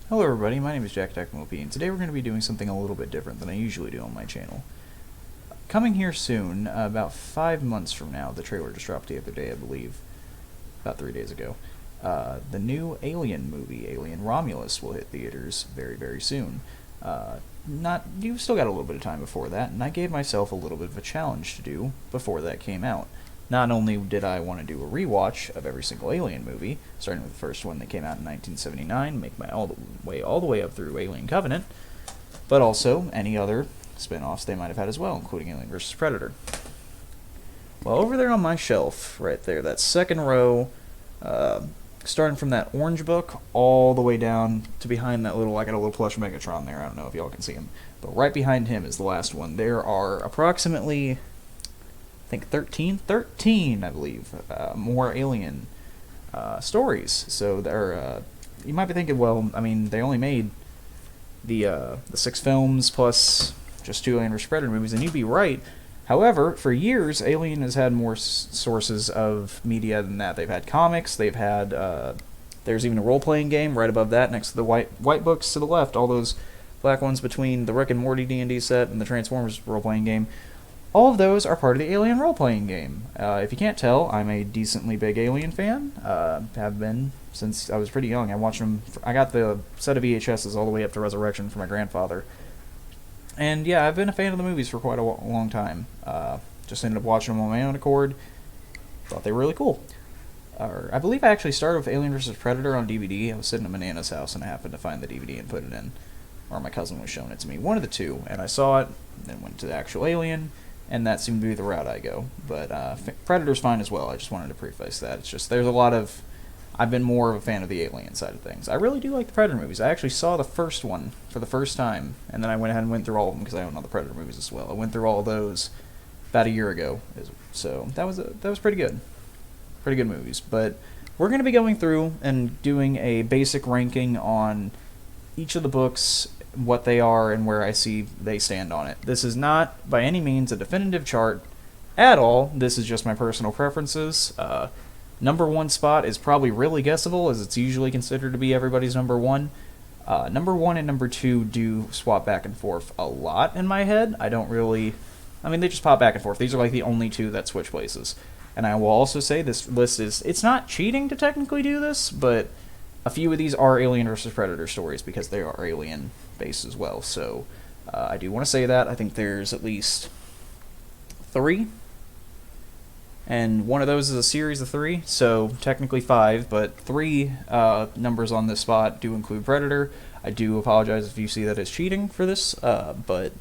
Hello everybody, my name is Jack Techmop, and today we're going to be doing something a little bit different than I usually do on my channel. Coming here soon, about 5 months from now, the trailer just dropped the other day, I believe, about 3 days ago. The new Alien movie, Alien Romulus, will hit theaters very, very soon. You've still got a little bit of time before that, and I gave myself a little bit of a challenge to do before that came out. Not only did I want to do a rewatch of every single Alien movie, starting with the first one that came out in 1979, make my all the way up through Alien Covenant, but also any other spin-offs they might have had as well, including Alien vs. Predator. Well, over there on my shelf, right there, that second row, starting from that orange book all the way down to behind that little, I got a little plush Megatron there, I don't know if y'all can see him, but right behind him is the last one. There are approximately, I think 13, I believe, more Alien stories. So there, you might be thinking, well, I mean, they only made the 6 films plus just 2 Alien vs. Predator movies, and you'd be right. However, for years, Alien has had more sources of media than that. They've had comics, they've had, there's even a role-playing game right above that, next to the white books to the left, all those black ones between the Rick and Morty D&D set and the Transformers role-playing game. All of those are part of the Alien role-playing game. If you can't tell, I'm a decently big Alien fan. Have been since I was pretty young. I watched them. I got the set of VHSs all the way up to Resurrection from my grandfather. And yeah, I've been a fan of the movies for quite a long time. Just ended up watching them on my own accord. Thought they were really cool. I believe I actually started with Alien vs. Predator on DVD. I was sitting at my Nana's house and I happened to find the DVD and put it in. Or my cousin was showing it to me. One of the two. And I saw it, and then went to the actual Alien, and that seemed to be the route I go. But Predator's fine as well. I just wanted to preface that. It's just there's a lot of... I've been more of a fan of the Alien side of things. I really do like the Predator movies. I actually saw the first one for the first time, and then I went ahead and went through all of them because I own all the Predator movies as well. I went through all of those about a year ago, so that was pretty good. Pretty good movies. But we're going to be going through and doing a basic ranking on each of the books, what they are, and where I see they stand on it. This is not, by any means, a definitive chart at all. This is just my personal preferences. Number 1 spot is probably really guessable, as it's usually considered to be everybody's number 1. Number 1 and number 2 do swap back and forth a lot in my head. I don't really... I mean, they just pop back and forth. These are like the only 2 that switch places. And I will also say this list is... It's not cheating to technically do this, but a few of these are Alien vs. Predator stories because they are Alien based as well. So I do want to say that. I think there's at least 3. And one of those is a series of 3, so technically 5, but 3 numbers on this spot do include Predator. I do apologize if you see that as cheating for this, but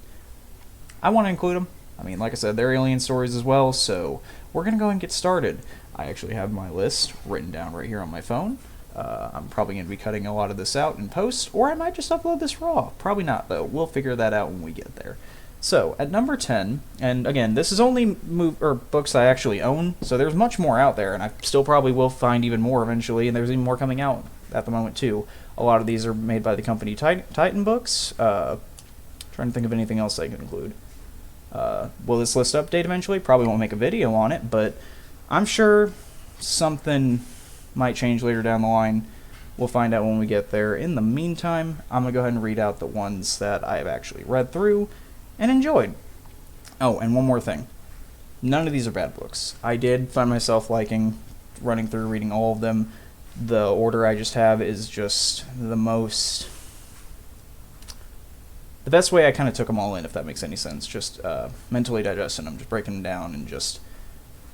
I want to include them. I mean, like I said, they're Alien stories as well, so we're going to go and get started. I actually have my list written down right here on my phone. I'm probably going to be cutting a lot of this out in post, or I might just upload this raw. Probably not, though. We'll figure that out when we get there. So, at number 10, and again, this is only books I actually own, so there's much more out there, and I still probably will find even more eventually, and there's even more coming out at the moment, too. A lot of these are made by the company Titan Books. Trying to think of anything else I can include. Will this list update eventually? Probably won't make a video on it, but I'm sure something might change later down the line. We'll find out when we get there. In the meantime, I'm going to go ahead and read out the ones that I have actually read through and enjoyed. Oh, and one more thing. None of these are bad books. I did find myself liking running through, reading all of them. The order I just have is just the most... The best way I kind of took them all in, if that makes any sense. Just mentally digesting them, just breaking them down, and just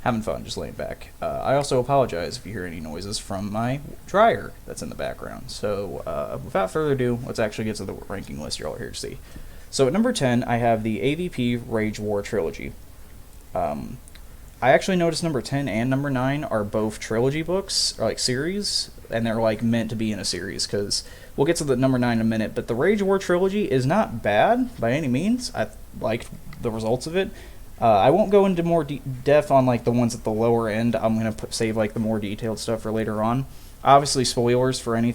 having fun, just laying back. I also apologize if you hear any noises from my dryer that's in the background. So, without further ado, let's actually get to the ranking list you're all here to see. So at number 10, I have the AVP Rage War Trilogy. I actually noticed number 10 and number 9 are both trilogy books, or like series, and they're like meant to be in a series, because we'll get to the number 9 in a minute, but the Rage War Trilogy is not bad by any means. I liked the results of it. I won't go into more depth on like the ones at the lower end. I'm going to save like the more detailed stuff for later on. Obviously, spoilers for any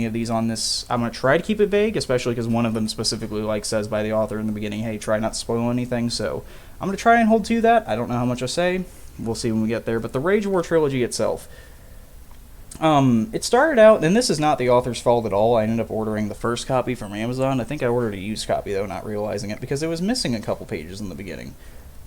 of these on this. I'm going to try to keep it vague, especially because one of them specifically like says by the author in the beginning, hey, try not to spoil anything, so I'm going to try and hold to that. I don't know how much I say. We'll see when we get there. But the Rage War Trilogy itself, It started out, and this is not the author's fault at all. I ended up ordering the first copy from Amazon. I think I ordered a used copy, though, not realizing it, because it was missing a couple pages in the beginning.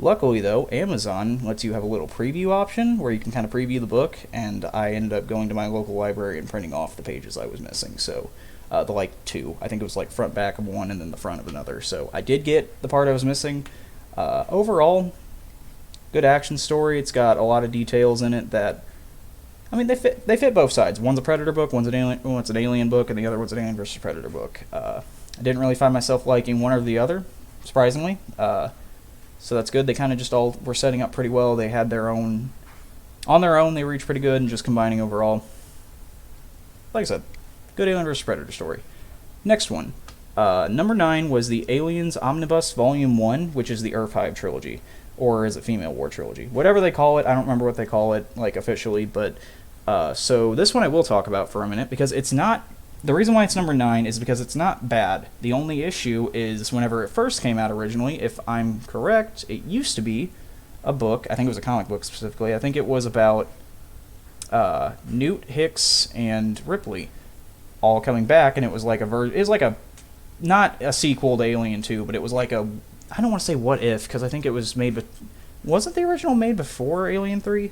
Luckily, though, Amazon lets you have a little preview option where you can kind of preview the book, and I ended up going to my local library and printing off the pages I was missing. So, the two. I think it was front back of one and then the front of another. So I did get the part I was missing. Overall, good action story. It's got a lot of details in it that, I mean, they fit both sides. One's a Predator book, one's an alien book, and the other one's an Alien versus Predator book. I didn't really find myself liking one or the other, surprisingly. So that's good. They kind of just all were setting up pretty well. They had their own, on their own, they reached pretty good, and just combining overall, like I said, good Alien vs. Predator story. Next one. Number 9 was the Aliens Omnibus Volume 1, which is the Earth Hive trilogy. Or is it Female War trilogy? Whatever they call it, I don't remember what they call it, officially, but, so this one I will talk about for a minute, because it's not, the reason why it's number 9 is because it's not bad. The only issue is whenever it first came out originally, if I'm correct, it used to be a book, I think it was a comic book specifically, I think it was about, Newt, Hicks, and Ripley all coming back, and it was not a sequel to Alien 2, but it was I don't want to say What If, because I think it was made, wasn't the original made before Alien 3?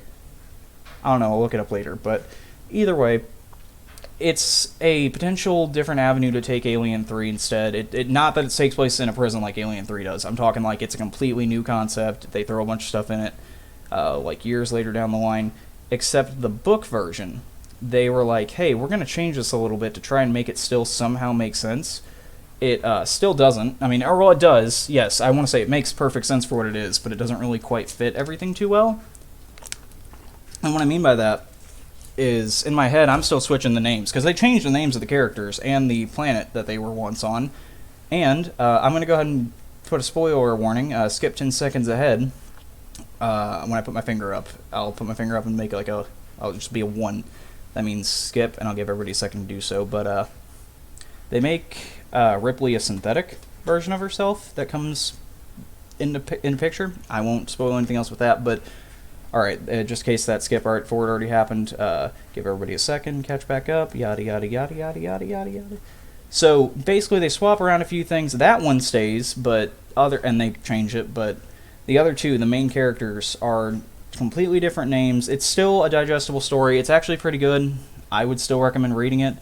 I don't know, I'll look it up later, but either way, it's a potential different avenue to take Alien 3 instead. It not that it takes place in a prison like Alien 3 does. I'm talking it's a completely new concept. They throw a bunch of stuff in it, years later down the line, except the book version. They were like, hey, we're going to change this a little bit to try and make it still somehow make sense. It still doesn't. I mean, it does. Yes, I want to say it makes perfect sense for what it is, but it doesn't really quite fit everything too well. And what I mean by that is, in my head, I'm still switching the names, because they changed the names of the characters and the planet that they were once on. And I'm going to go ahead and put a spoiler warning, skip 10 seconds ahead. When I put my finger up, I'll put my finger up and make I'll just be a 1. That means skip, and I'll give everybody a second to do so. But they make Ripley a synthetic version of herself that comes in the picture. I won't spoil anything else with that, but alright, just in case that skip forward already happened, give everybody a second, catch back up, yada yada yada yada yada yada yada. So basically they swap around a few things. That one stays, and they change it, but the other two, the main characters, are completely different names. It's still a digestible story. It's actually pretty good. I would still recommend reading it,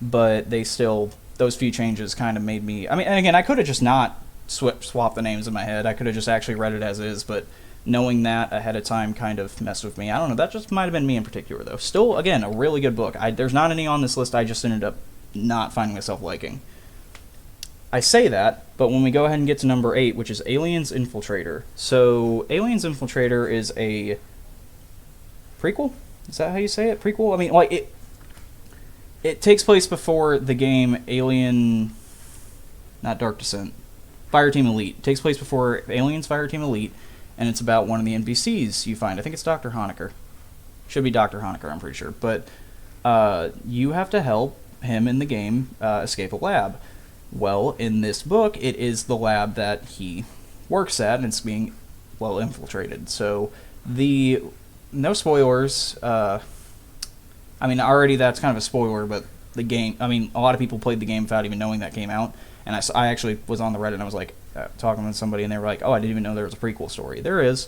but those few changes kind of made me, I mean, and again, I could have just not swapped the names in my head. I could have just actually read it as is, but knowing that ahead of time kind of messed with me. I don't know, that just might have been me in particular, though. Still, again, a really good book. There's not any on this list I just ended up not finding myself liking. I say that, but when we go ahead and get to number 8, which is Aliens Infiltrator. So, Aliens Infiltrator is a prequel? Is that how you say it? Prequel? I mean, it takes place before the game Alien, not Dark Descent, Fireteam Elite. It takes place before Aliens Fireteam Elite, and it's about one of the NPCs you find. I think it's Dr. Honecker. Should be Dr. Honecker, I'm pretty sure. But you have to help him in the game escape a lab. Well, in this book, it is the lab that he works at, and it's being, infiltrated. So, no spoilers. I mean, already that's kind of a spoiler, but the game, I mean, a lot of people played the game without even knowing that came out, and I actually was on the Reddit, and I was talking with somebody, and they were like, oh, I didn't even know there was a prequel story. There is.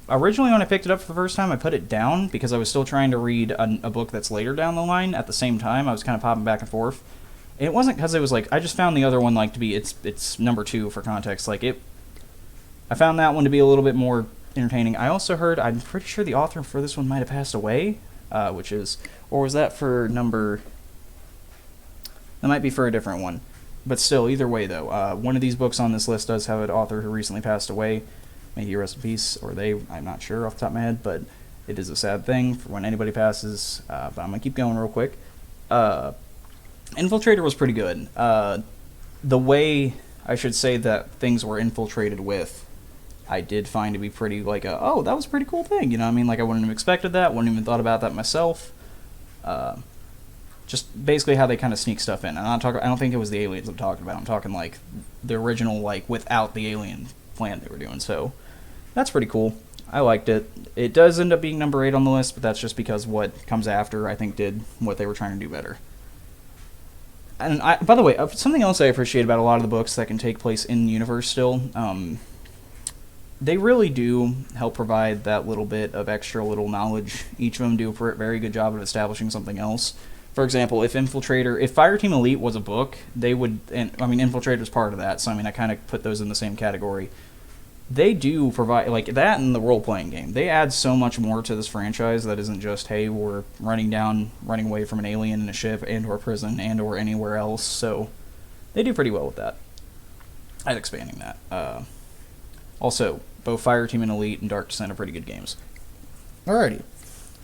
Originally, when I picked it up for the first time, I put it down, because I was still trying to read a book that's later down the line. At the same time, I was kind of popping back and forth. It wasn't because it was I just found the other one to be, it's number 2 for context. I found that one to be a little bit more entertaining. I also heard, I'm pretty sure the author for this one might have passed away, or was that for that might be for a different one. But still, either way though, one of these books on this list does have an author who recently passed away. May he rest in peace, or they, I'm not sure off the top of my head, but it is a sad thing for when anybody passes, but I'm going to keep going real quick. Infiltrator was pretty good. The way, I should say, that things were infiltrated with, I did find to be pretty, oh, that was a pretty cool thing, you know what I mean? I wouldn't have expected that, wouldn't even thought about that myself. Just basically how they kind of sneak stuff in. I don't think it was the aliens I'm talking about. I'm talking, the original, without the alien plan they were doing, so That's pretty cool. I liked it. It does end up being number 8 on the list, but that's just because what comes after, I think, did what they were trying to do better. And by the way, something else I appreciate about a lot of the books that can take place in the universe still, they really do help provide that little bit of extra little knowledge. Each of them do a very good job of establishing something else. For example, if Fireteam Elite was a book, they would, and I mean, Infiltrator's part of that, so I mean, I kind of put those in the same category. They do provide, like, that in the role-playing game. They add so much more to this franchise that isn't just, hey, we're running away from an alien in a ship and or prison and or anywhere else, so they do pretty well with that. At expanding that. Also, both Fireteam and Elite and Dark Descent are pretty good games. Alrighty.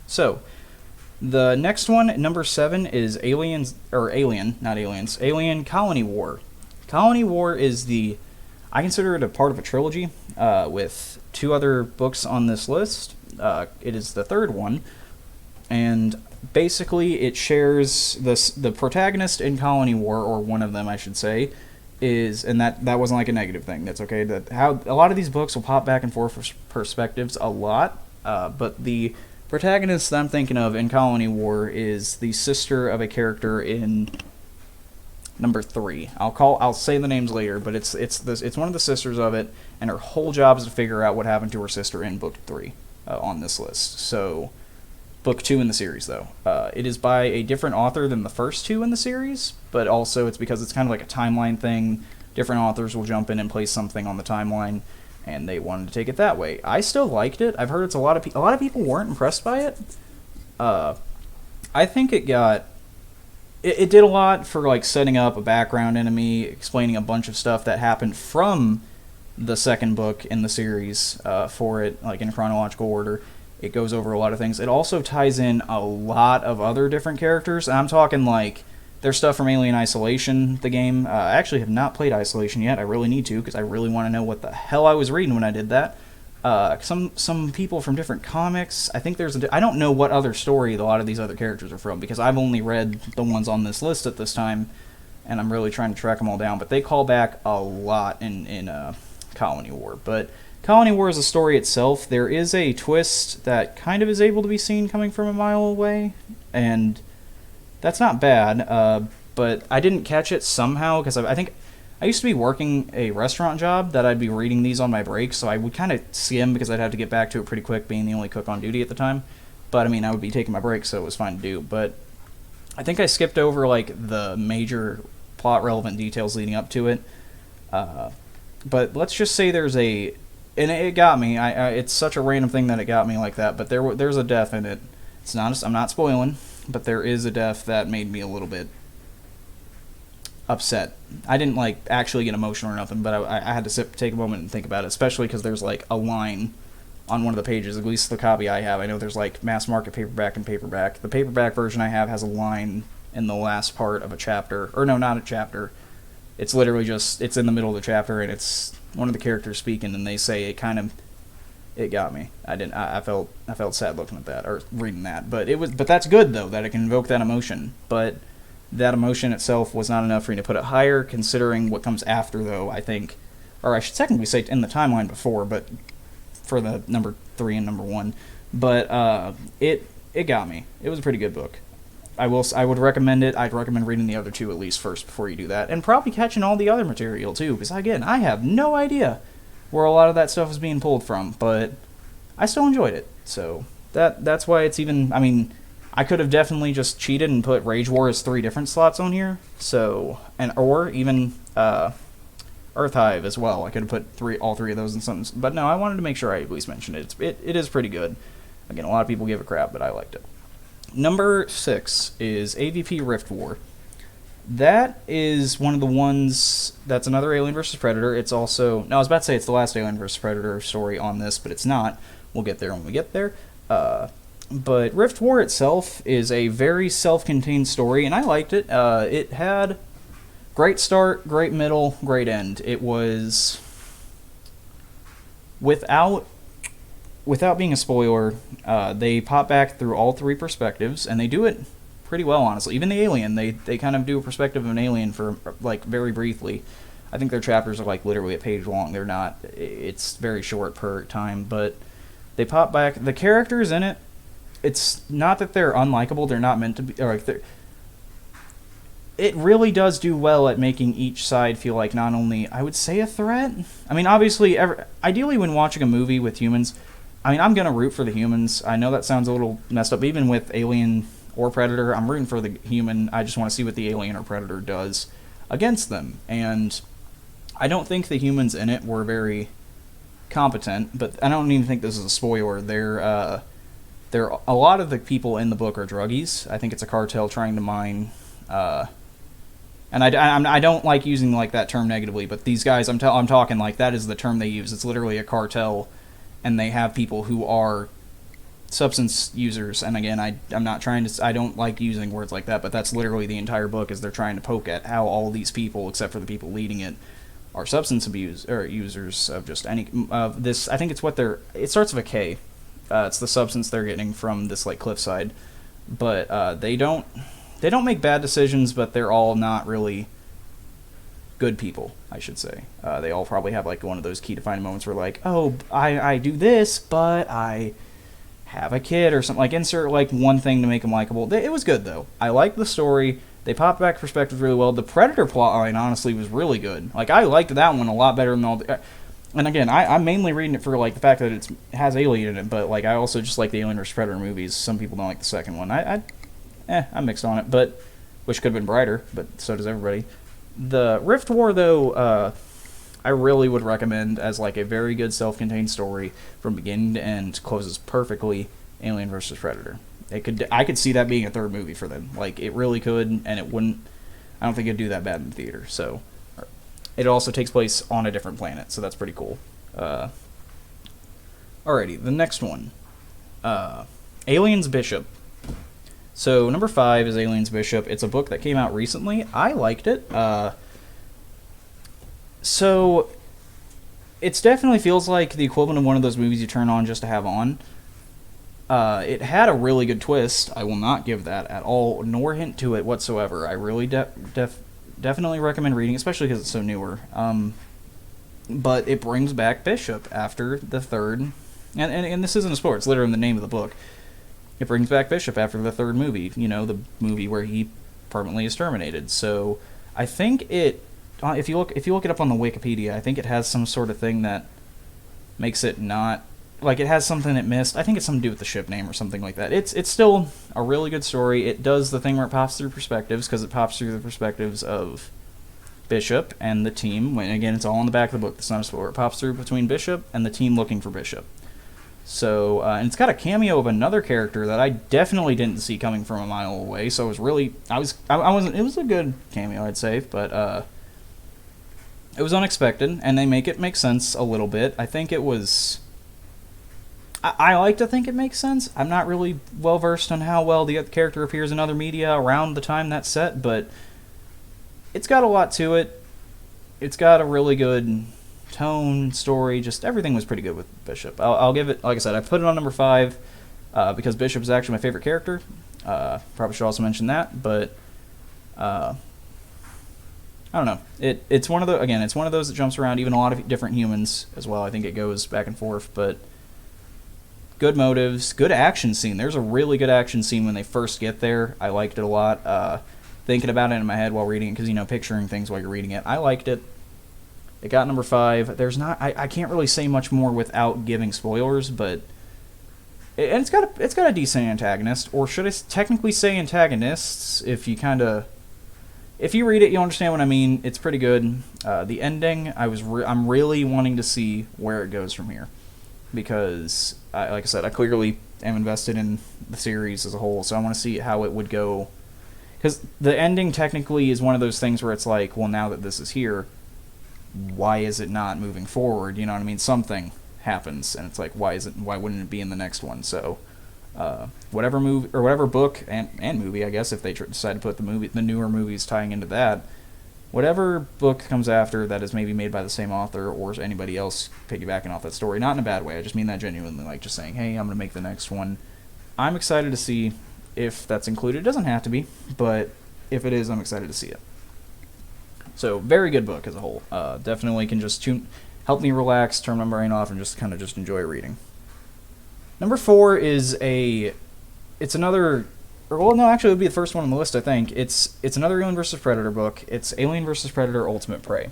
So, the next one, number 7, is Alien Colony War. Colony War is I consider it a part of a trilogy with 2 other books on this list. It is the 3rd one, and basically it shares the protagonist in Colony War, or one of them, I should say, and that wasn't like a negative thing. That's okay. How a lot of these books will pop back and forth perspectives a lot, but the protagonist that I'm thinking of in Colony War is the sister of a character in number 3. I'll say the names later, but it's one of the sisters of it, and her whole job is to figure out what happened to her sister in book 3 on this list. So, book 2 in the series, though. It is by a different author than the first 2 in the series, but also it's because it's kind of like a timeline thing. Different authors will jump in and place something on the timeline, and they wanted to take it that way. I still liked it. I've heard it's a lot of people weren't impressed by it. I think it did a lot for, like, setting up a background enemy, explaining a bunch of stuff that happened from the second book in the series for it, like in chronological order. It goes over a lot of things. It also ties in a lot of other different characters. I'm talking, like, there's stuff from Alien Isolation, the game. I actually have not played Isolation yet. I really need to, because I really want to know what the hell I was reading when I did that. Some people from different comics. I think I don't know what other story a lot of these other characters are from, because I've only read the ones on this list at this time, and I'm really trying to track them all down. But they call back a lot in Colony War. But Colony War is a story itself. There is a twist that kind of is able to be seen coming from a mile away, and that's not bad. But I didn't catch it somehow, because I think I used to be working a restaurant job that I'd be reading these on my break, so I would kind of skim because I'd have to get back to it pretty quick, being the only cook on duty at the time. But, I mean, I would be taking my break, so it was fine to do. But I think I skipped over, like, the major plot-relevant details leading up to it. But let's just say there's a... And it got me. It's such a random thing that it got me like that, but there's a death in it. It's not. I'm not spoiling, but there is a death that made me a little bit upset. I didn't, like, actually get emotional or nothing, but I had to take a moment and think about it, especially because there's, like, a line on one of the pages, at least the copy I have. I know there's, like, mass market paperback and paperback. The paperback version I have has a line in the last part of a chapter. Or no, not a chapter. It's literally just, it's in the middle of the chapter, and it's one of the characters speaking, and they say it got me. I felt sad looking at that, or reading that. But that's good, though, that it can invoke that emotion. But that emotion itself was not enough for me to put it higher, considering what comes after, though, I think. Or I should technically say in the timeline before, but for the number 3 and number 1. But it got me. It was a pretty good book. I would recommend it. I'd recommend reading the other 2 at least first before you do that, and probably catching all the other material too, because again, I have no idea where a lot of that stuff is being pulled from, but I still enjoyed it. So that's why it's even. I mean, I could have definitely just cheated and put Rage War as 3 different slots on here. So or even Earth Hive as well. I could have put all three of those in something, but no, I wanted to make sure I at least mentioned it. It is pretty good. Again, a lot of people give it crap, but I liked it. Number 6 is AVP Rift War. That is one of the ones that's another Alien vs. Predator. It's also... No, I was about to say it's the last Alien vs. Predator story on this, but it's not. We'll get there when we get there. But Rift War itself is a very self-contained story, and I liked it. It had great start, great middle, great end. It was... Without being a spoiler, they pop back through all 3 perspectives, and they do it pretty well, honestly. Even the alien, they kind of do a perspective of an alien for, like, very briefly. I think their chapters are like literally a page long. They're not. It's very short per time, but they pop back. The characters in it. It's not that they're unlikable. They're not meant to be. Or like it really does do well at making each side feel like not only, I would say, a threat. I mean, obviously, ideally when watching a movie with humans, I mean, I'm going to root for the humans. I know that sounds a little messed up. Even with Alien or Predator, I'm rooting for the human. I just want to see what the Alien or Predator does against them. And I don't think the humans in it were very competent, but I don't even think this is a spoiler. They're a lot of the people in the book are druggies. I think it's a cartel trying to mine... and I don't like using like that term negatively, but these guys, I'm talking like that is the term they use. It's literally a cartel, and they have people who are substance users. And again, I'm not trying to, I don't like using words like that, but that's literally the entire book, is they're trying to poke at how all these people, except for the people leading it, are substance abuse or users of just any this. I think it's what they're. It starts with a K. It's the substance they're getting from this like cliffside, but they don't. They don't make bad decisions, but they're all not really good people, I should say. They all probably have like one of those key defining moments where like, oh, I do this, but I have a kid or something. Like insert like one thing to make them likable. It was good though. I liked the story. They popped back perspectives really well. The Predator plotline honestly was really good. Like I liked that one a lot better than all the... And again, I'm mainly reading it for like the fact that it has Alien in it, but like I also just like the Alien vs Predator movies. Some people don't like the second one. I'm mixed on it, but which could have been brighter, but so does everybody. The Rift War, though, I really would recommend as like a very good self-contained story from beginning to end. Closes perfectly. Alien vs Predator. I could see that being a third movie for them. Like it really could, and it wouldn't. I don't think it'd do that bad in the theater. So it also takes place on a different planet, so that's pretty cool. Alrighty, the next one, Aliens Bishop. So, number 5 is Aliens Bishop. It's a book that came out recently. I liked it. So, it definitely feels like the equivalent of one of those movies you turn on just to have on. It had a really good twist. I will not give that at all, nor hint to it whatsoever. I really definitely recommend reading, especially because it's so newer. But it brings back Bishop after the third... And this isn't a spoiler. It's literally in the name of the book. It brings back Bishop after the third movie, you know, the movie where he permanently is terminated. So I think it, if you look it up on the Wikipedia, I think it has some sort of thing that makes it not, like it has something it missed. I think it's something to do with the ship name or something like that. It's still a really good story. It does the thing where it pops through perspectives, because it pops through the perspectives of Bishop and the team. When again, it's all in the back of the book. It's not a spoiler. It pops through between Bishop and the team looking for Bishop. So, and it's got a cameo of another character that I definitely didn't see coming from a mile away. So it was a good cameo, I'd say, but it was unexpected, and they make it make sense a little bit. I think it was. I like to think it makes sense. I'm not really well versed on how well the character appears in other media around the time that's set, but it's got a lot to it. It's got a really good tone, story, just everything was pretty good with Bishop. I'll give it, like I said, I put it on number 5 because Bishop is actually my favorite character. Probably should also mention that, but I don't know. It's one of those that jumps around, even a lot of different humans as well. I think it goes back and forth, but good motives, good action scene. There's a really good action scene when they first get there. I liked it a lot. Thinking about it in my head while reading it, because picturing things while you're reading it. I liked it. It got number 5. There's not. I can't really say much more without giving spoilers, but it's got a decent antagonist, or should I technically say antagonists? If you read it, you'll understand what I mean. It's pretty good. The ending, I'm really wanting to see where it goes from here, because like I said, I clearly am invested in the series as a whole, so I want to see how it would go. Because the ending technically is one of those things where it's like, well, now that this is here, why is it not moving forward? You know what I mean? Something happens, and it's like, why wouldn't it be in the next one? So, whatever movie or whatever book and movie, I guess, if they decide to put the newer movies tying into that, whatever book comes after that is maybe made by the same author or anybody else piggybacking off that story, not in a bad way. I just mean that genuinely, like just saying, hey, I'm gonna make the next one. I'm excited to see if that's included. It doesn't have to be, but if it is, I'm excited to see it. So very good book as a whole. Definitely can just help me relax, turn my brain off, and just kind of just enjoy reading. Number 4 is it's another, or well, no, actually it would be the first one on the list, I think. It's another Alien vs. Predator book. It's Alien vs. Predator Ultimate Prey.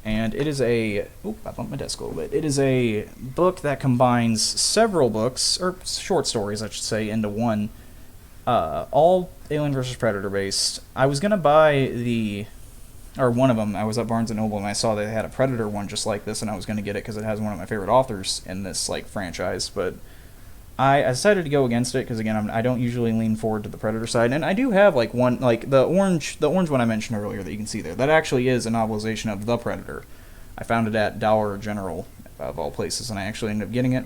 And it is I bumped my desk a little bit. It is a book that combines several books, or short stories, I should say, into one. All Alien vs. Predator based. I was going to buy one of them. I was at Barnes & Noble and I saw they had a Predator one just like this, and I was going to get it because it has one of my favorite authors in this franchise, but I decided to go against it because, again, I don't usually lean forward to the Predator side, and I do have one, the orange one I mentioned earlier that you can see there. That actually is a novelization of The Predator. I found it at Dollar General, of all places, and I actually ended up getting it.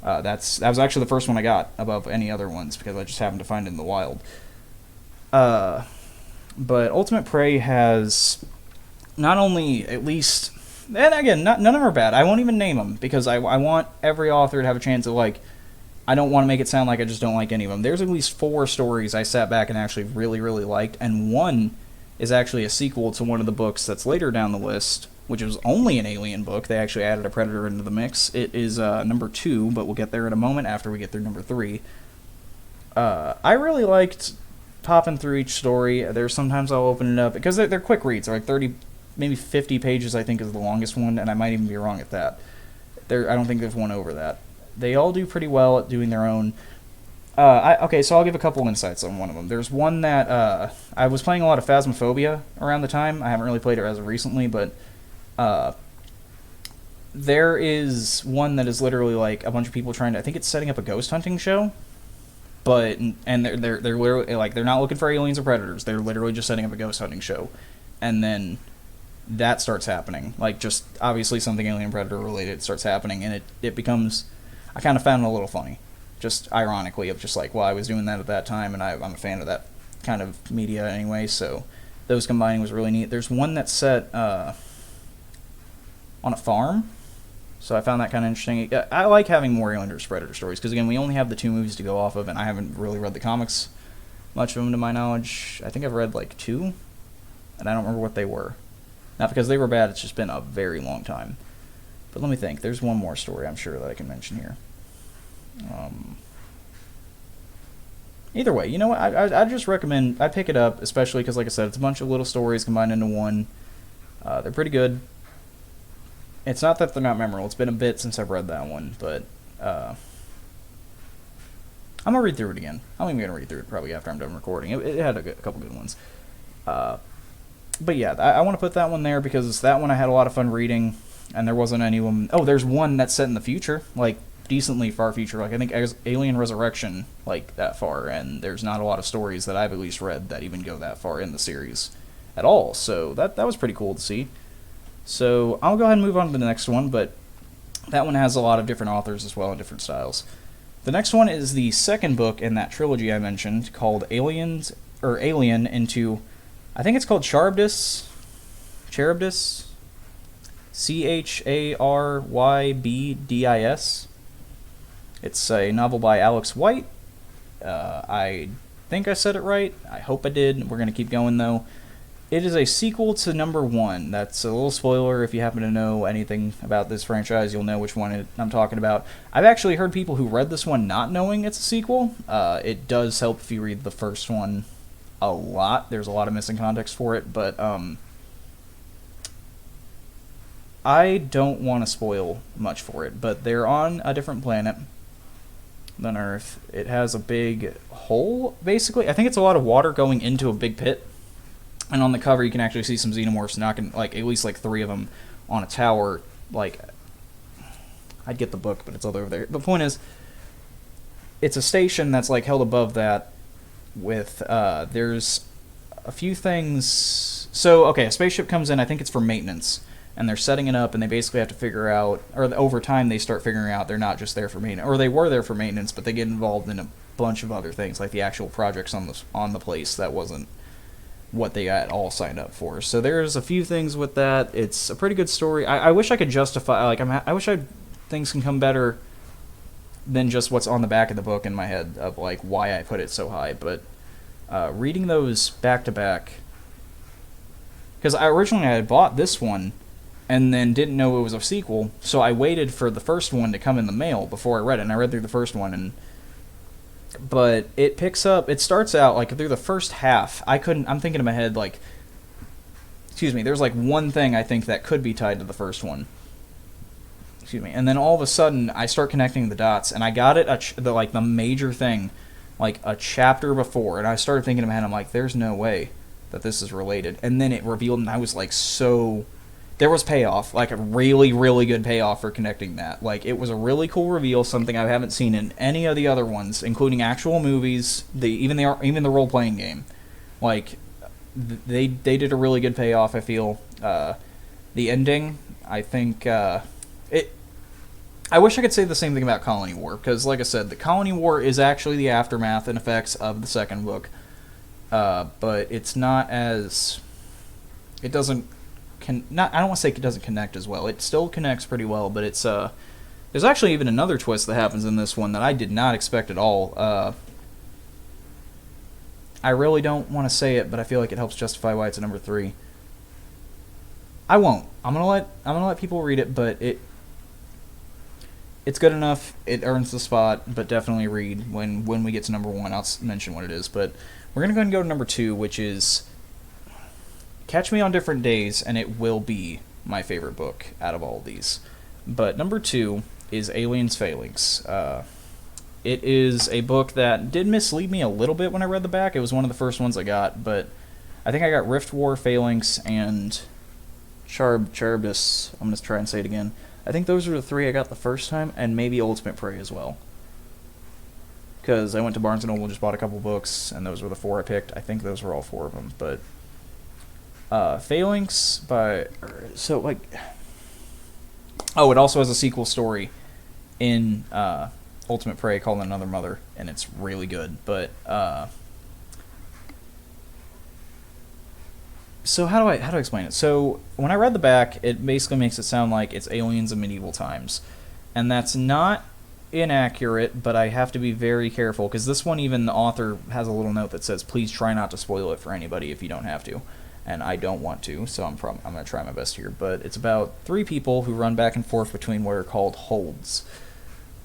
That was actually the first one I got above any other ones because I just happened to find it in the wild. But Ultimate Prey has not only at least, and again, none of them are bad. I won't even name them because I want every author to have a chance of I don't want to make it sound like I just don't like any of them. There's at least 4 stories I sat back and actually really, really liked, and one is actually a sequel to one of the books that's later down the list, which was only an Alien book. They actually added a Predator into the mix. It is number 2, but we'll get there in a moment after we get through number 3. I really liked popping through each story. There's sometimes I'll open it up because they're quick reads. They're 30, maybe 50 pages, I think, is the longest one, and I might even be wrong at that. I don't think there's one over that. They all do pretty well at doing their own. Okay, so I'll give a couple insights on one of them. There's one that I was playing a lot of Phasmophobia around the time. I haven't really played it as of recently, but there is one that is literally a bunch of people trying to. I think it's setting up a ghost hunting show. But they're literally they're not looking for aliens or predators. They're literally just setting up a ghost hunting show, and then that starts happening. Just obviously something alien predator related starts happening, and it becomes. I kind of found it a little funny, just ironically of just well, I was doing that at that time, and I'm a fan of that kind of media anyway. So those combining was really neat. There's one that's set on a farm. So I found that kind of interesting. I like having more Alien vs. Predator stories because, again, we only have the 2 movies to go off of, and I haven't really read the comics, much of them to my knowledge. I think I've read 2, and I don't remember what they were. Not because they were bad, it's just been a very long time. But let me think. There's one more story I'm sure that I can mention here. Either way, you know what? I just recommend I pick it up, especially because, like I said, it's a bunch of little stories combined into one. They're pretty good. It's not that they're not memorable. It's been a bit since I've read that one, but I'm going to read through it again. I'm even going to read through it probably after I'm done recording. It had a couple good ones. But yeah, I want to put that one there because that one I had a lot of fun reading, and there wasn't anyone. Oh, there's one that's set in the future, decently far future. I think Alien Resurrection, that far, and there's not a lot of stories that I've at least read that even go that far in the series at all. So that was pretty cool to see. So I'll go ahead and move on to the next one, but that one has a lot of different authors as well and different styles. The next one is the second book in that trilogy I mentioned called Alien into, I think it's called Charybdis, Charybdis, Charybdis. It's a novel by Alex White. I think I said it right. I hope I did. We're going to keep going though. It is a sequel to number 1. That's a little spoiler. If you happen to know anything about this franchise, you'll know which one I'm talking about. I've actually heard people who read this one not knowing it's a sequel. It does help if you read the first one a lot. There's a lot of missing context for it, but I don't want to spoil much for it, but they're on a different planet than Earth. It has a big hole, basically. I think it's a lot of water going into a big pit. And on the cover, you can actually see some xenomorphs knocking, at least 3 of them on a tower. I'd get the book, but it's all over there. The point is, it's a station that's held above that with, there's a few things. So, okay, a spaceship comes in, I think it's for maintenance, and they're setting it up, and they basically have to figure out, or over time they start figuring out they're not just there for maintenance, or they were there for maintenance, but they get involved in a bunch of other things, like the actual projects on the place that wasn't what they got all signed up for. So there's a few things with that. It's a pretty good story. I wish I could justify, I wish things can come better than just what's on the back of the book in my head of why I put it so high, but reading those back to back Because originally I had bought this one and then didn't know it was a sequel, so I waited for the first one to come in the mail before I read it, and I read through the first one, but it picks up, it starts out, like, through the first half, I'm thinking in my head, like, excuse me, there's, like, one thing I think that could be tied to the first one. Excuse me. And then all of a sudden, I start connecting the dots, and I got it, the major thing, like, a chapter before, and I started thinking in my head, I'm like, there's no way that this is related. And then it revealed, and I was, like, so... There was payoff, like a really, really good payoff for connecting that. Like, it was a really cool reveal, something I haven't seen in any of the other ones, including actual movies, even the role-playing game. Like, they did a really good payoff, I feel. The ending, I think, I wish I could say the same thing about Colony War, because, like I said, the Colony War is actually the aftermath and effects of the second book, but it's not as... It doesn't... I don't want to say it doesn't connect as well. It still connects pretty well, but it's there's actually even another twist that happens in this one that I did not expect at all. I really don't want to say it, but I feel like it helps justify why it's a number 3. I won't. I'm gonna let people read it, but it's good enough. It earns the spot, but definitely read when we get to number 1. I'll mention what it is, but we're gonna go ahead and go to number 2, which is Catch Me on Different Days, and it will be my favorite book out of all of these. But number 2 is Aliens Phalanx. It is a book that did mislead me a little bit when I read the back. It was one of the first ones I got, but I think I got Rift War, Phalanx, and Charybdis. I'm going to try and say it again. I think those are the 3 I got the first time, and maybe Ultimate Prey as well. Because I went to Barnes & Noble, just bought a couple books, and those were the 4 I picked. I think those were all 4 of them, but... Phalanx by... So, like... Oh, it also has a sequel story in Ultimate Prey called Another Mother, and it's really good, but... So how do I explain it? So, when I read the back, it basically makes it sound like it's aliens in medieval times. And that's not inaccurate, but I have to be very careful, because this one, even the author has a little note that says, please try not to spoil it for anybody if you don't have to. And I don't want to, so I'm going to try my best here. But it's about 3 people who run back and forth between what are called holds.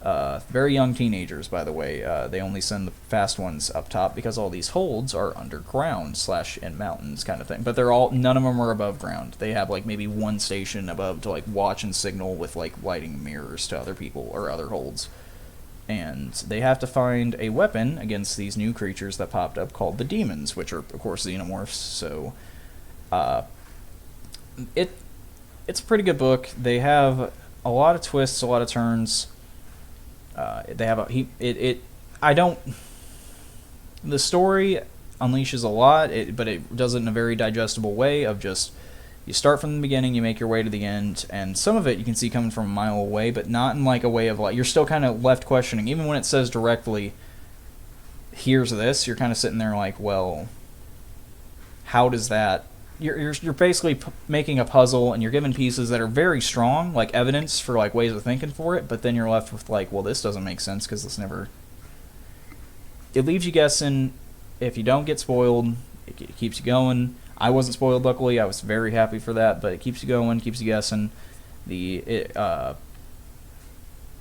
Very young teenagers, by the way. They only send the fast ones up top because all these holds are underground / in mountains kind of thing. But none of them are above ground. They have like maybe one station above to like watch and signal with like lighting mirrors to other people or other holds. And they have to find a weapon against these new creatures that popped up called the demons, which are of course xenomorphs. So it's a pretty good book. They have a lot of twists, a lot of turns. They have the story unleashes a lot, but it does it in a very digestible way of just, you start from the beginning, you make your way to the end, and some of it you can see coming from a mile away, but not in like a way of like, you're still kind of left questioning. Even when it says directly, here's this, you're kind of sitting there like, well, how does that... You're basically making a puzzle, and you're given pieces that are very strong, like evidence for like ways of thinking for it, but then you're left with like, well, this doesn't make sense because this never... It leaves you guessing. If you don't get spoiled, it keeps you going. I wasn't spoiled, luckily. I was very happy for that, but it keeps you going, keeps you guessing.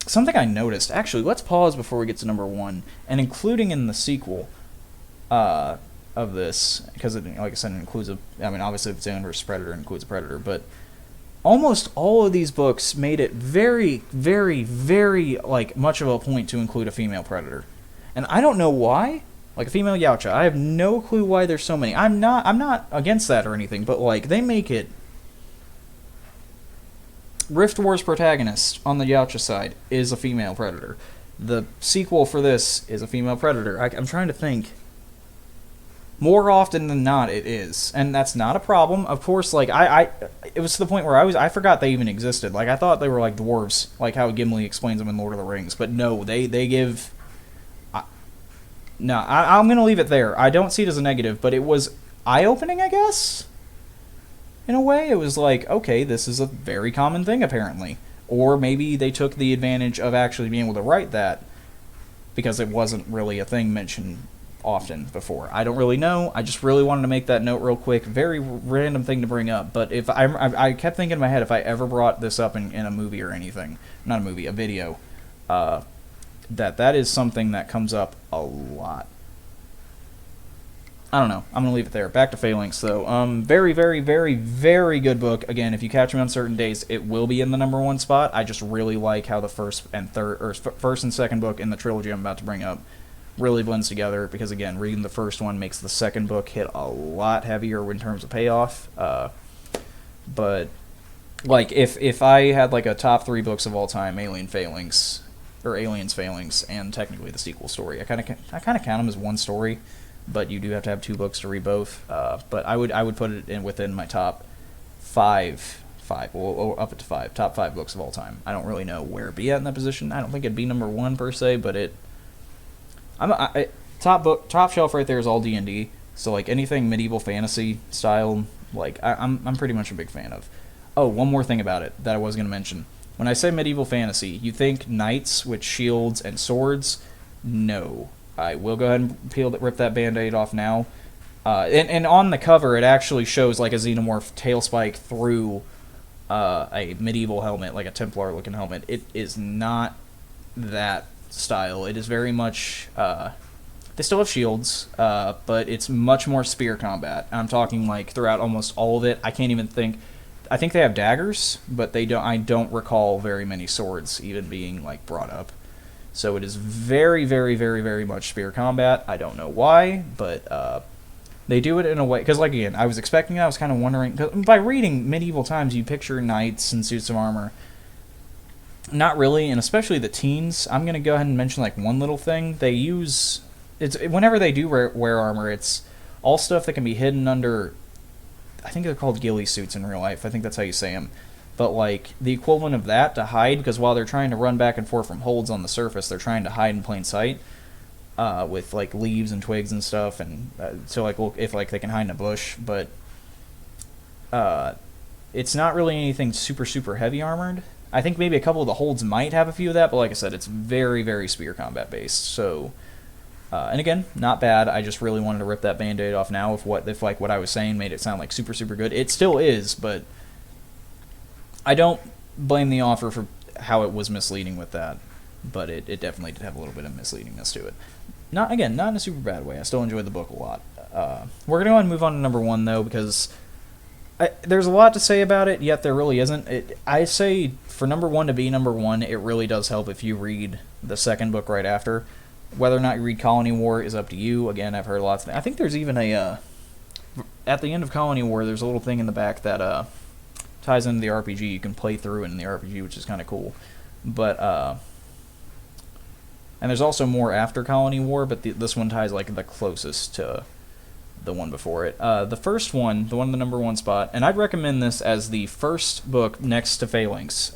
Something I noticed, actually, let's pause before we get to number 1, and including in the sequel, of this, because it, like I said, it includes obviously if it's Alien vs. Predator, it includes a Predator, but almost all of these books made it very, very, very, like, much of a point to include a female Predator. And I don't know why. Like, a female Yautja. I have no clue why there's so many. I'm not against that or anything, but, like, they make it... Rift War's protagonist on the Yautja side is a female Predator. The sequel for this is a female Predator. I'm trying to think... More often than not, it is, and that's not a problem. Of course, like it was to the point where I forgot they even existed. Like I thought they were like dwarves, like how Gimli explains them in Lord of the Rings. But no, they give. No, I'm gonna leave it there. I don't see it as a negative, but it was eye-opening, I guess. In a way, it was like, okay, this is a very common thing apparently, or maybe they took the advantage of actually being able to write that because it wasn't really a thing mentioned often before. I don't really know. I just really wanted to make that note real quick. Very random thing to bring up, but if I kept thinking in my head, if I ever brought this up in a movie or anything, not a movie, a video, that is something that comes up a lot. I don't know. I'm going to leave it there. Back to Phalanx, though. Very, very, very, very good book. Again, if you catch me on certain days, it will be in the #1 spot. I just really like how the first and second book in the trilogy I'm about to bring up really blends together, because, again, reading the first one makes the second book hit a lot heavier in terms of payoff. But, like, if I had, like, a top 3 books of all time, Aliens Phalanx, and technically the sequel story, I kind of count them as one story, but you do have to have 2 books to read both. But I would put it in within my top 5, up to 5, top 5 books of all time. I don't really know where it'd be at in that position. I don't think it'd be #1 per se, but top shelf right there is all D&D. So like anything medieval fantasy style, like I'm pretty much a big fan of. Oh, one more thing about it that I was going to mention. When I say medieval fantasy, you think knights with shields and swords? No. I will go ahead and rip that band-aid off now. And on the cover, it actually shows like a xenomorph tail spike through a medieval helmet, like a Templar-looking helmet. It is not that style. It is very much... they still have shields, but it's much more spear combat. I'm talking like throughout almost all of it. I can't even think... I think they have daggers, but they don't. I don't recall very many swords even being like brought up. So it is very, very, very, very much spear combat. I don't know why, but they do it in a way... Because, like, again, I was expecting that. I was kind of wondering... Cause by reading medieval times, you picture knights in suits of armor. Not really, and especially the teens. I'm going to go ahead and mention, like, one little thing. They use... Whenever they do wear armor, it's all stuff that can be hidden under... I think they're called ghillie suits in real life. I think that's how you say them. But, like, the equivalent of that to hide, because while they're trying to run back and forth from holds on the surface, they're trying to hide in plain sight with, like, leaves and twigs and stuff. And so, like, if, like, they can hide in a bush. But it's not really anything super, super heavy armored. I think maybe a couple of the holds might have a few of that, but like I said, it's very, very spear combat based. So, and again, not bad. I just really wanted to rip that band-aid off now if what I was saying made it sound like super, super good. It still is, but... I don't blame the offer for how it was misleading with that, but it definitely did have a little bit of misleadingness to it. Not in a super bad way. I still enjoyed the book a lot. We're going to go ahead and move on to #1, though, because there's a lot to say about it, yet there really isn't. I say for #1 to be #1, it really does help if you read the second book right after. Whether or not you read Colony War is up to you. Again, I've heard lots of things. I think there's even a... at the end of Colony War, there's a little thing in the back that... ties into the RPG. You can play through it in the RPG, which is kind of cool. But and there's also more after Colony War, but this one ties like the closest to the one before it. The first one, the one in the #1 spot, and I'd recommend this as the first book next to Phalanx.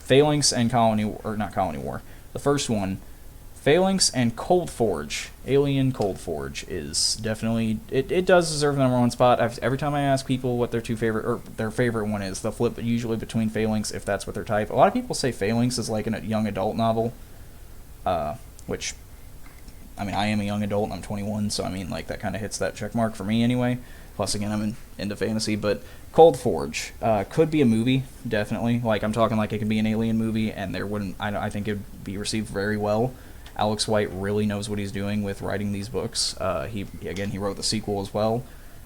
Phalanx and not Colony War. The first one, Phalanx and Cold Forge. Alien Cold Forge is definitely... It does deserve the #1 spot. Every time I ask people what their their favorite one is, they'll flip usually between Phalanx if that's what their type. A lot of people say Phalanx is like a young adult novel, which, I mean, I am a young adult and I'm 21, so I mean, like, that kind of hits that check mark for me anyway. Plus, again, I'm into fantasy, but Cold Forge could be a movie, definitely. Like, I'm talking like it could be an Alien movie, and I think it would be received very well. Alex White really knows what he's doing with writing these books. He wrote the sequel as well,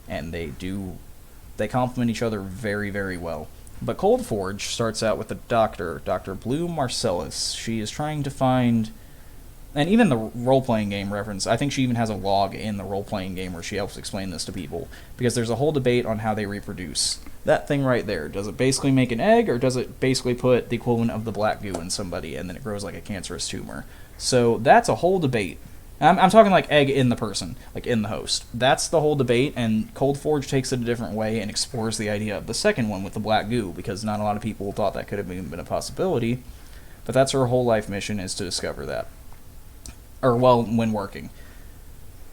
and they complement each other very, very well. But Cold Forge starts out with the Dr. Blue Marcellus. She is trying to find... And even the role-playing game reference, I think she even has a log in the role-playing game where she helps explain this to people, because there's a whole debate on how they reproduce. That thing right there, does it basically make an egg, or does it basically put the equivalent of the black goo in somebody, and then it grows like a cancerous tumor? So that's a whole debate. I'm talking like egg in the person, like in the host. That's the whole debate, and Cold Forge takes it a different way and explores the idea of the second one with the black goo, because not a lot of people thought that could have been a possibility, but that's her whole life mission, is to discover that. Or, well, when working.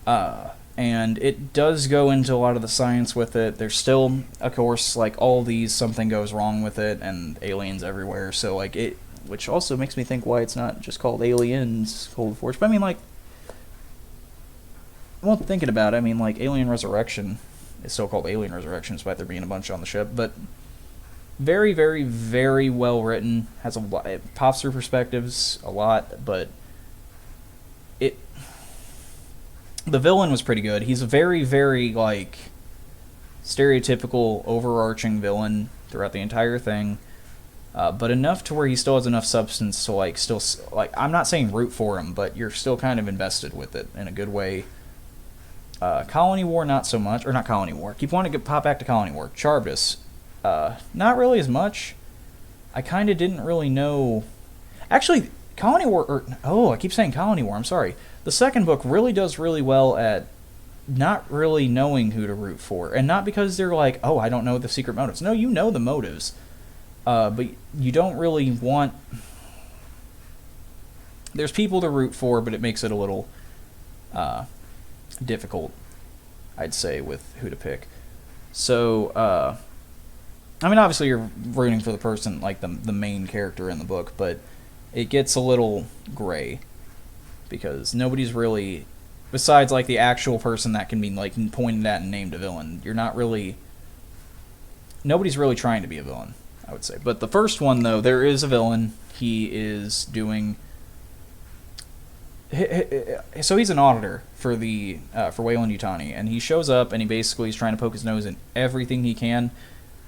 And it does go into a lot of the science with it. There's still, of course, like all these, something goes wrong with it, and aliens everywhere, so like it... Which also makes me think why it's not just called Aliens Cold Forge. But I mean, like, well, thinking about it, I mean, like, Alien Resurrection is still called Alien Resurrection despite there being a bunch on the ship, but very, very, very well written. Has a lot, it pops through perspectives a lot, but it the villain was pretty good. He's a very, very, like, stereotypical, overarching villain throughout the entire thing, but enough to where he still has enough substance to, like, still, like, I'm not saying root for him, but you're still kind of invested with it in a good way. Colony War, not so much, or not Colony War. Keep wanting to pop back to Colony War. Charbus, not really as much. I kind of didn't really know. Actually, Colony War, I keep saying Colony War, I'm sorry. The second book really does really well at not really knowing who to root for. And not because they're like, oh, I don't know the secret motives. No, you know the motives. But you don't really want. There's people to root for, but it makes it a little difficult, I'd say, with who to pick. So, I mean, obviously you're rooting for the person, like the main character in the book, but it gets a little gray because nobody's really, besides like the actual person that can be like pointed at and named a villain, you're not really, nobody's really trying to be a villain, I would say. But the first one, though, there is a villain. He is doing. So he's an auditor for the for Weyland-Yutani, and he shows up and he basically is trying to poke his nose in everything he can.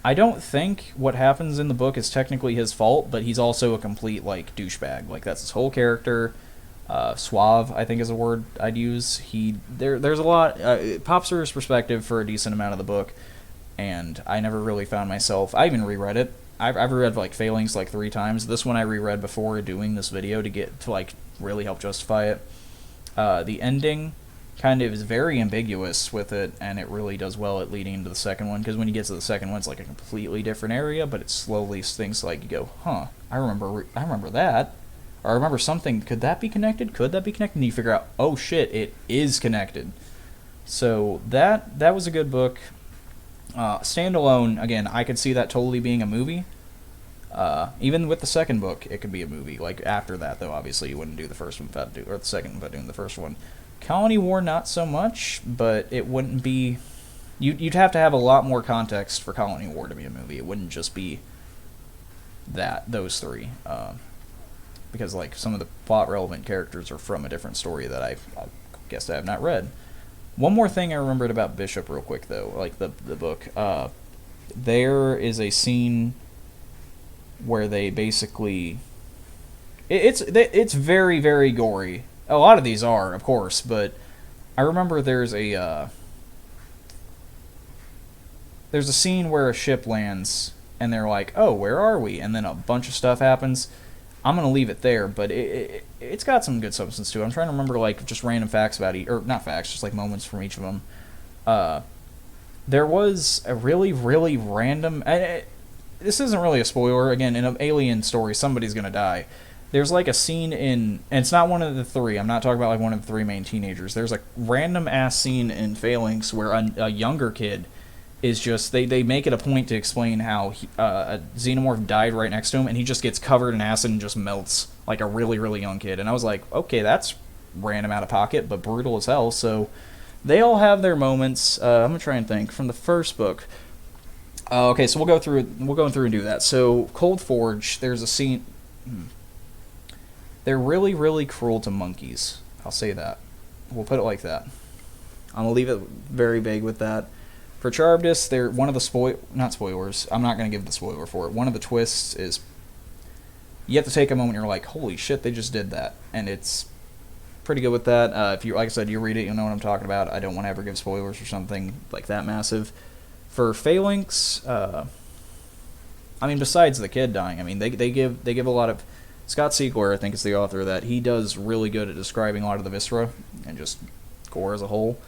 I don't think what happens in the book is technically his fault, but he's also a complete like douchebag. Like that's his whole character. Suave, I think, is a word I'd use. There's a lot. It pops through his perspective for a decent amount of the book, and I never really found myself. I even reread it. I've reread like Phalanx like 3 times. This one I reread before doing this video to like really help justify it. The ending kind of is very ambiguous with it, and it really does well at leading into the second one, because when you get to the second one, it's like a completely different area, but it slowly things like you go, huh, I remember that, or I remember something. Could that be connected? Could that be connected? And you figure out, oh shit, it is connected. So that was a good book. Standalone, again, I could see that totally being a movie. Even with the second book, it could be a movie. Like after that, though, obviously you wouldn't do the first one or the second without doing the first one. Colony War, not so much, but it wouldn't be. You'd have to have a lot more context for Colony War to be a movie. It wouldn't just be those 3, because like some of the plot relevant characters are from a different story that I guess I have not read. One more thing I remembered about Bishop real quick, though, like the book. There is a scene where they basically, it's very, very gory. A lot of these are, of course, but I remember there's a scene where a ship lands and they're like, oh, where are we? And then a bunch of stuff happens. I'm going to leave it there, but it's got some good substance to it. I'm trying to remember like just random facts about or not facts, just like moments from each of them. There was a really, really random. This isn't really a spoiler. Again, in an alien story, somebody's going to die. There's like a scene and it's not one of the 3. I'm not talking about like one of the 3 main teenagers. There's a random ass scene in Phalanx where a younger kid is just, they make it a point to explain how a xenomorph died right next to him, and he just gets covered in acid and just melts like a really, really young kid. And I was like, okay, that's random out of pocket, but brutal as hell. So they all have their moments. I'm gonna try and think from the first book. Okay, so we'll go through and do that. So Cold Forge, there's a scene. They're really, really cruel to monkeys. I'll say that. We'll put it like that. I'm gonna leave it very vague with that. For Charbus, they're one of the not spoilers. I'm not gonna give the spoiler for it. One of the twists is you have to take a moment. You're like, holy shit, they just did that, and it's pretty good with that. If you, like I said, you read it, you'll know what I'm talking about. I don't want to ever give spoilers for something like that massive. For Phalanx, I mean, besides the kid dying, I mean, they give a lot of. Scott Siegler, I think, is the author of that. He does really good at describing a lot of the viscera and just gore as a whole.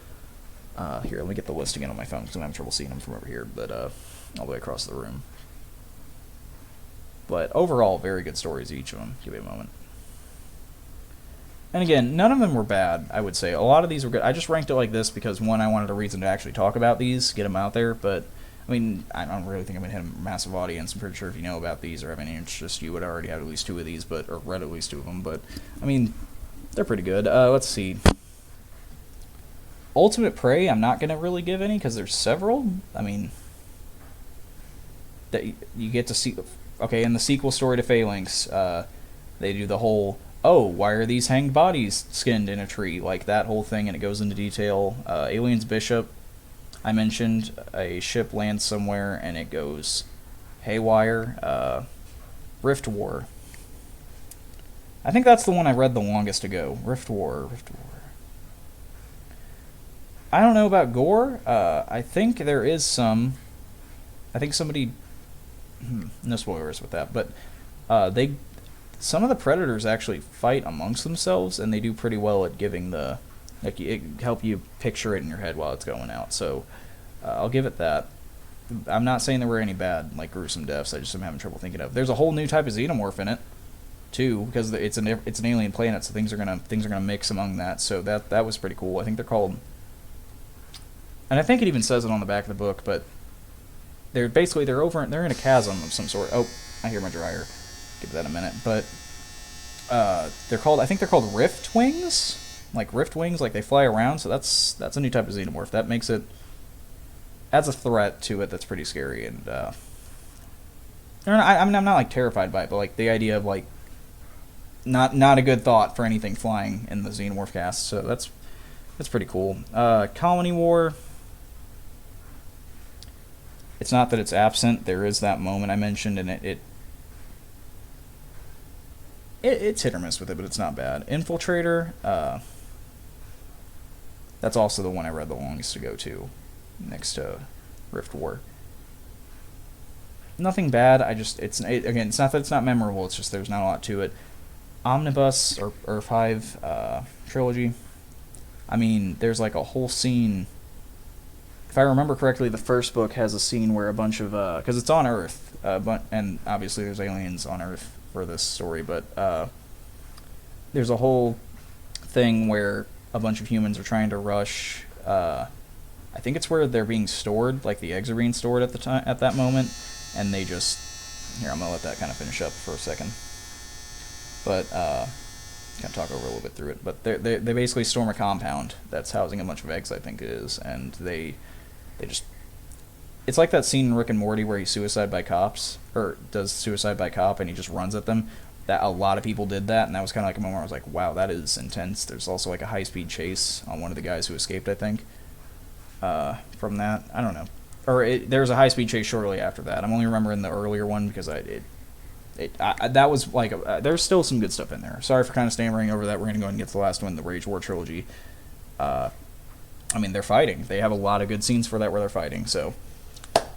Here, let me get the list again on my phone because I'm having trouble seeing them from over here, but all the way across the room. But overall, very good stories, each of them. Give me a moment. And again, none of them were bad, I would say. A lot of these were good. I just ranked it like this because, one, I wanted a reason to actually talk about these, get them out there, but I mean, I don't really think I'm going to hit a massive audience. I'm pretty sure if you know about these or have any interest, you would already have at least 2 of these, or read at least 2 of them. But, I mean, they're pretty good. Let's see. Ultimate Prey, I'm not gonna really give any because there's several. I mean, that you get to see. Okay, in the sequel story to Phalanx, they do the whole, oh, why are these hanged bodies skinned in a tree, like that whole thing, and it goes into detail. Aliens Bishop, I mentioned a ship lands somewhere and it goes haywire. Rift War. I think that's the one I read the longest ago. Rift War. I don't know about gore. I think there is some. I think somebody. No spoilers with that, but some of the predators actually fight amongst themselves, and they do pretty well at giving the, like, it help you picture it in your head while it's going out. So I'll give it that. I'm not saying there were any bad, like, gruesome deaths. I just am having trouble thinking of. There's a whole new type of xenomorph in it, too, because it's an alien planet, so things are gonna mix among that. So that was pretty cool. I think they're called, and I think it even says it on the back of the book, but they're in a chasm of some sort. Oh, I hear my dryer. Give that a minute. But I think they're called Rift Wings, like they fly around. So that's a new type of xenomorph. That makes it, adds a threat to it that's pretty scary. And I'm not like terrified by it, but like the idea of like not a good thought for anything flying in the xenomorph cast. So that's pretty cool. Colony War. It's not that it's absent. There is that moment I mentioned, and it's hit or miss with it, but it's not bad. Infiltrator. That's also the one I read the longest to go to, next to Rift War. Nothing bad. Again, it's not that it's not memorable. It's just there's not a lot to it. Omnibus or Earth Hive trilogy. I mean, there's like a whole scene. If I remember correctly, the first book has a scene where a bunch of because it's on Earth, and obviously there's aliens on Earth for this story, but there's a whole thing where a bunch of humans are trying to rush. I think it's where they're being stored, like the eggs are being stored at that moment, and they just I'm gonna let that kind of finish up for a second, but kind of talk over a little bit through it. But they basically storm a compound that's housing a bunch of eggs, I think it is, and they just, it's like that scene in Rick and Morty where he does suicide by cop, and he just runs at them. That a lot of people did that, and that was kind of like a moment where I was like, wow, that is intense. There's also like a high-speed chase on one of the guys who escaped, I think, from that. I don't know. There's a high-speed chase shortly after that. I'm only remembering the earlier one because that was like, there's still some good stuff in there. Sorry for kind of stammering over that. We're going to go ahead and get to the last one, the Rage War trilogy. I mean, they're fighting. They have a lot of good scenes for that where they're fighting. So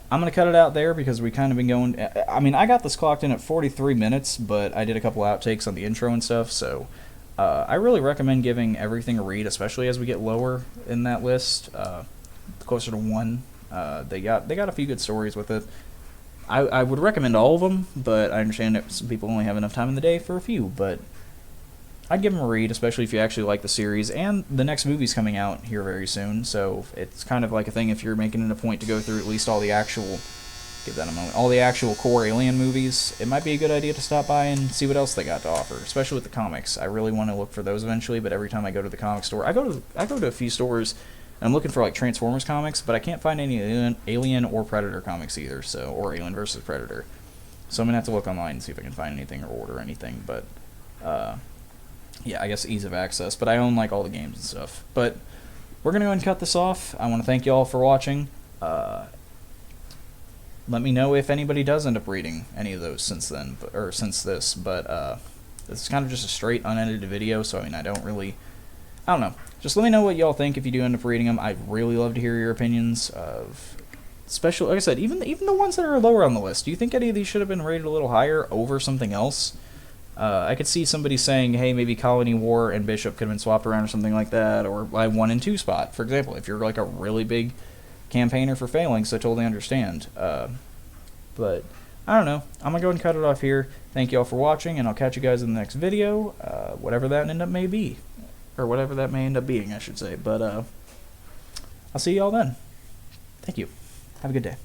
I'm going to cut it out there because we kind of been going. I mean, I got this clocked in at 43 minutes, but I did a couple outtakes on the intro and stuff. So I really recommend giving everything a read, especially as we get lower in that list, closer to 1. They got a few good stories with it. I would recommend all of them, but I understand that some people only have enough time in the day for a few. But I'd give them a read, especially if you actually like the series. And the next movie's coming out here very soon, so it's kind of like a thing if you're making it a point to go through at least all the actual, give that a moment, all the actual core Alien movies. It might be a good idea to stop by and see what else they got to offer, especially with the comics. I really want to look for those eventually, but every time I go to the comic store, I go to a few stores. I'm looking for like Transformers comics, but I can't find any Alien or Predator comics either, or Alien vs. Predator. So I'm going to have to look online and see if I can find anything or order anything, but yeah, I guess ease of access, but I own like all the games and stuff. But we're going to go ahead and cut this off. I want to thank you all for watching. Let me know if anybody does end up reading any of those since this, but this is kind of just a straight unedited video, so I mean, I don't know. Just let me know what y'all think if you do end up reading them. I'd really love to hear your opinions of like I said, even the ones that are lower on the list. Do you think any of these should have been rated a little higher over something else? I could see somebody saying, hey, maybe Colony War and Bishop could have been swapped around or something like that, or by 1 and 2 spot, for example. If you're like a really big campaigner for Phalanx, I totally understand. But I don't know. I'm going to go ahead and cut it off here. Thank you all for watching, and I'll catch you guys in the next video, whatever that may be. Or whatever that may end up being, I should say. But I'll see you all then. Thank you. Have a good day.